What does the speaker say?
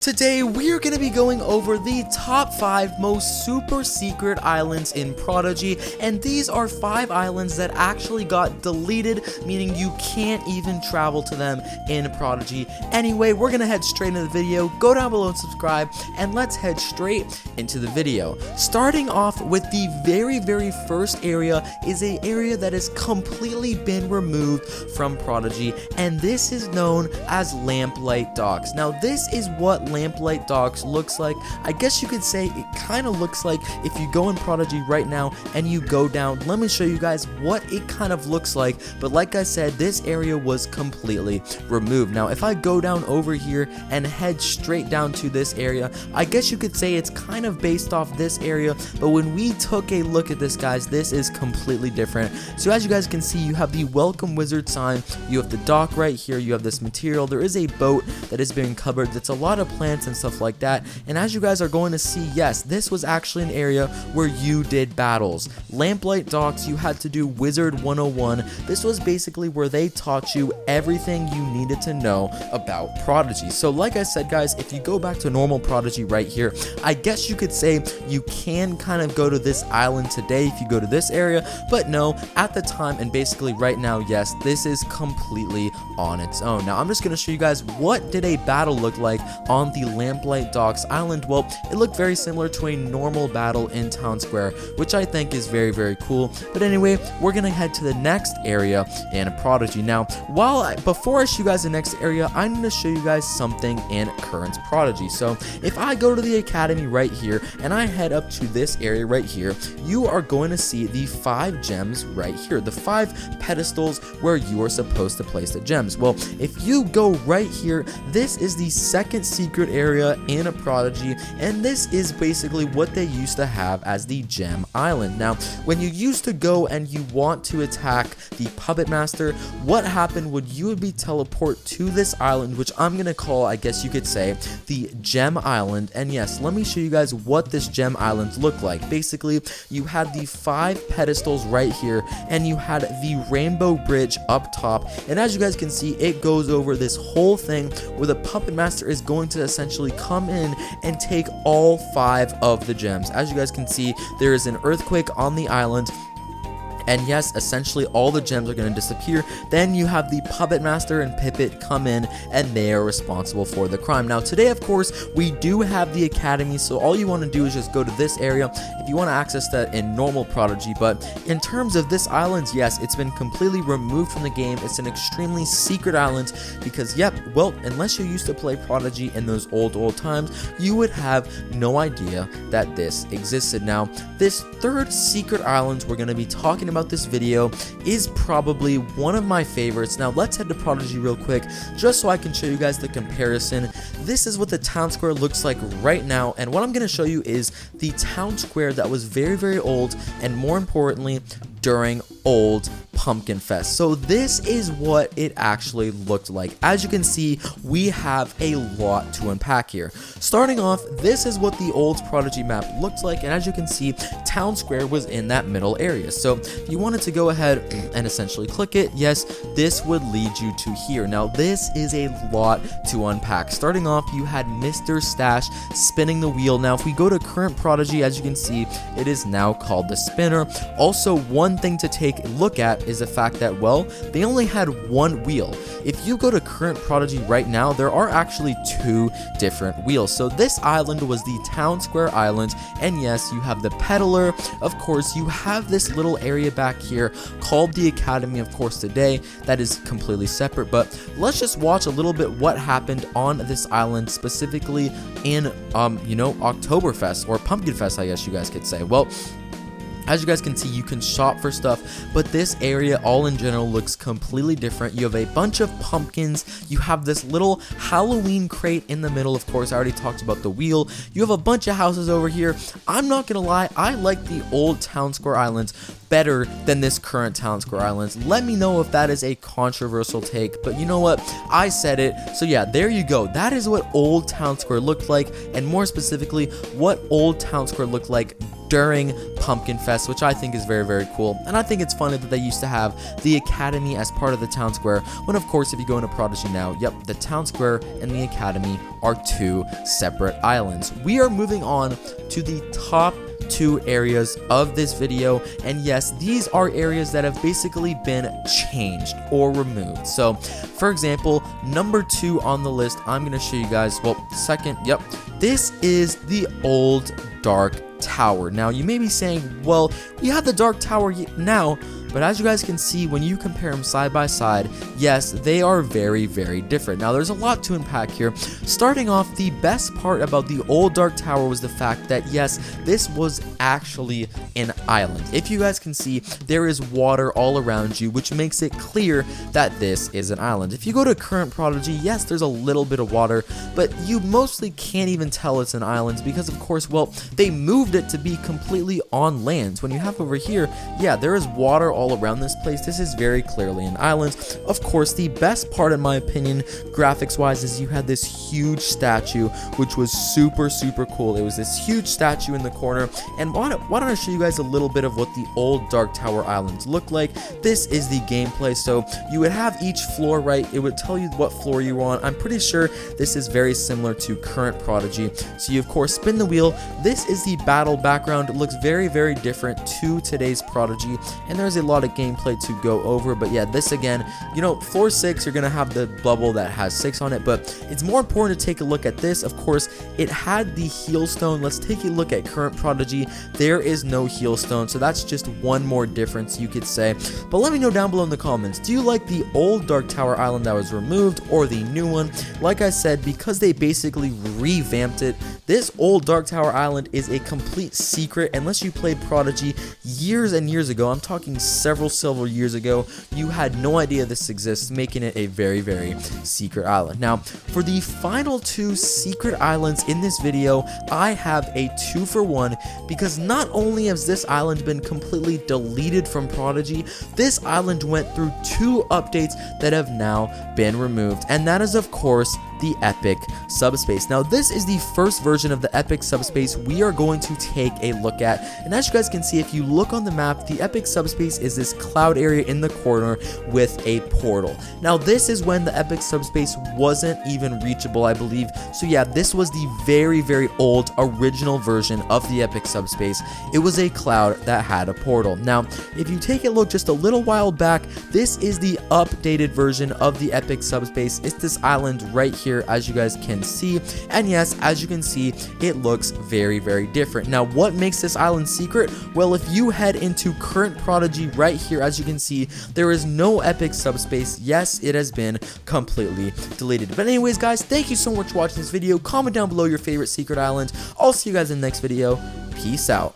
Today, we're going to be going over the top 5 most super secret islands in Prodigy, and these are 5 islands that actually got deleted, meaning you can't even travel to them in Prodigy. Anyway, we're going to head straight into the video. Go down below and subscribe, and let's head straight into the video. Starting off with the very first area is an area that has completely been removed from Prodigy, and this is known as Lamplight Docks. Now, this is what Lamplight Docks looks like. I guess you could say it kind of looks like if you go in Prodigy right now and you go down. Let me show you guys what it kind of looks like. But like I said, this area was completely removed. Now if I go down over here and head straight down to this area, I guess you could say it's kind of based off this area, but when we took a look at this, guys, this is completely different. So as you guys can see, you have the welcome wizard sign, you have the dock right here, you have this material, there is a boat that is being covered, that's a lot of plants and stuff like that. And as you guys are going to see, yes, this was actually an area where you did battles. Lamplight Docks, you had to do Wizard 101. This was basically where they taught you everything you needed to know about Prodigy. So like I said, guys, if you go back to normal Prodigy right here, I guess you could say you can kind of go to this island today if you go to this area, but no, at the time and basically right now, yes, this is completely on its own. Now I'm just going to show you guys what did a battle look like on the Lamplight Docks island. Well, it looked very similar to a normal battle in Town Square, which I think is very cool. But anyway, we're gonna head to the next area in Prodigy. Now, before I show you guys the next area, I'm gonna show you guys something in current Prodigy. So if I go to the Academy right here and I head up to this area right here, you are going to see the 5 gems right here, the 5 pedestals where you are supposed to place the gems. Well, if you go right here, this is the second secret area in a Prodigy, and this is basically what they used to have as the Gem Island. Now, when you used to go and you want to attack the Puppet Master, what happened would you would be teleport to this island, which I'm gonna call, I guess you could say, the Gem Island. And yes, let me show you guys what this Gem Island looked like. Basically, you had the 5 pedestals right here, and you had the Rainbow Bridge up top, and as you guys can see, it goes over this whole thing where the Puppet Master is going to essentially come in and take all 5 of the gems. As you guys can see, there is an earthquake on the island, and yes, essentially all the gems are going to disappear. Then you have the Puppet Master and Pippet come in, and they are responsible for the crime. Now today, of course, we do have the Academy, so all you want to do is just go to this area if you want to access that in normal Prodigy. But in terms of this island, yes, it's been completely removed from the game. It's an extremely secret island because, yep, well, unless you used to play Prodigy in those old times, you would have no idea that this existed. Now, this third secret island we're going to be talking about this video is probably one of my favorites. Now let's head to Prodigy real quick just so I can show you guys the comparison. This is what the town square looks like right now, and what I'm going to show you is the town square that was very old, and more importantly, during old Pumpkin Fest. So this is what it actually looked like. As you can see, we have a lot to unpack here. Starting off, this is what the old Prodigy map looked like, and as you can see, Town Square was in that middle area. So if you wanted to go ahead and essentially click it, yes, this would lead you to here. Now this is a lot to unpack. Starting off, you had Mr. Stash spinning the wheel. Now if we go to current Prodigy, as you can see, it is now called the spinner. Also, one thing to take a look at is the fact that, well, they only had 1 wheel. If you go to current Prodigy right now, there are actually 2 different wheels. So this island was the Town Square Island, and yes, you have the peddler. Of course, you have this little area back here called the Academy, of course, today. That is completely separate, but let's just watch a little bit what happened on this island, specifically in, Oktoberfest, or Pumpkin Fest, I guess you guys could say. Well, as you guys can see, you can shop for stuff, but this area all in general looks completely different. You have a bunch of pumpkins, you have this little Halloween crate in the middle. Of course, I already talked about the wheel. You have a bunch of houses over here. I'm not gonna lie, I like the old Town Square Islands better than this current Town Square Islands. Let me know if that is a controversial take, but you know what, I said it. So yeah, there you go. That is what old Town Square looked like, and more specifically, what old Town Square looked like during Pumpkin Fest, which I think is very, very cool. And I think it's funny that they used to have the Academy as part of the town square, when of course if you go into Prodigy now, yep, the town square and the Academy are two separate islands. We are moving on to the top 2 areas of this video, and yes, these are areas that have basically been changed or removed. So for example, number 2 on the list, I'm gonna show you guys, well, second, yep, this is the old Dark Tower. Now you may be saying, well, we have the Dark Tower now, but as you guys can see, when you compare them side by side, yes, they are very, very different. Now, there's a lot to unpack here. Starting off, the best part about the old Dark Tower was the fact that, yes, this was actually an island. If you guys can see, there is water all around you, which makes it clear that this is an island. If you go to current Prodigy, yes, there's a little bit of water, but you mostly can't even tell it's an island because, of course, well, they moved it to be completely on land. When you have over here, yeah, there is water all around this place. This is very clearly an island. Of course, the best part, in my opinion, graphics wise, is you had this huge statue, which was super, super cool. It was this huge statue in the corner, and why don't I show you guys a little bit of what the old Dark Tower islands look like. This is the gameplay. So you would have each floor, right? It would tell you what floor you were on. I'm pretty sure this is very similar to current Prodigy. So you of course spin the wheel. This is the battle background. It looks very, very different to today's Prodigy, and there's a lot of gameplay to go over. But yeah, this again, you know, floor 6, you're gonna have the bubble that has 6 on it, but it's more important to take a look at this. Of course, it had the heel stone. Let's take a look at current Prodigy. There is no heel stone, so that's just one more difference, you could say. But let me know down below in the comments, do you like the old Dark Tower island that was removed or the new one? Like I said, because they basically revamped it, this old Dark Tower island is a complete secret. Unless you played Prodigy years and years ago, I'm talking several years ago, you had no idea this exists, making it a very, very secret island. Now, for the final 2 secret islands in this video, I have a 2-for-1, because not only has this island been completely deleted from Prodigy, this island went through 2 updates that have now been removed, and that is of course the Epic Subspace. Now, this is the first version of the Epic Subspace we are going to take a look at, and as you guys can see, if you look on the map, the Epic Subspace is this cloud area in the corner with a portal. Now, this is when the Epic Subspace wasn't even reachable, I believe. So yeah, this was the very, very old original version of the Epic Subspace. It was a cloud that had a portal. Now, if you take a look just a little while back, this is the updated version of the Epic Subspace. It's this island right here, as you guys can see, and yes, as you can see, it looks very, very different. Now, what makes this island secret? Well, if you head into current Prodigy right here, as you can see, there is no Epic Subspace. Yes, it has been completely deleted. But anyways, guys, thank you so much for watching this video. Comment down below your favorite secret island. I'll see you guys in the next video. Peace out.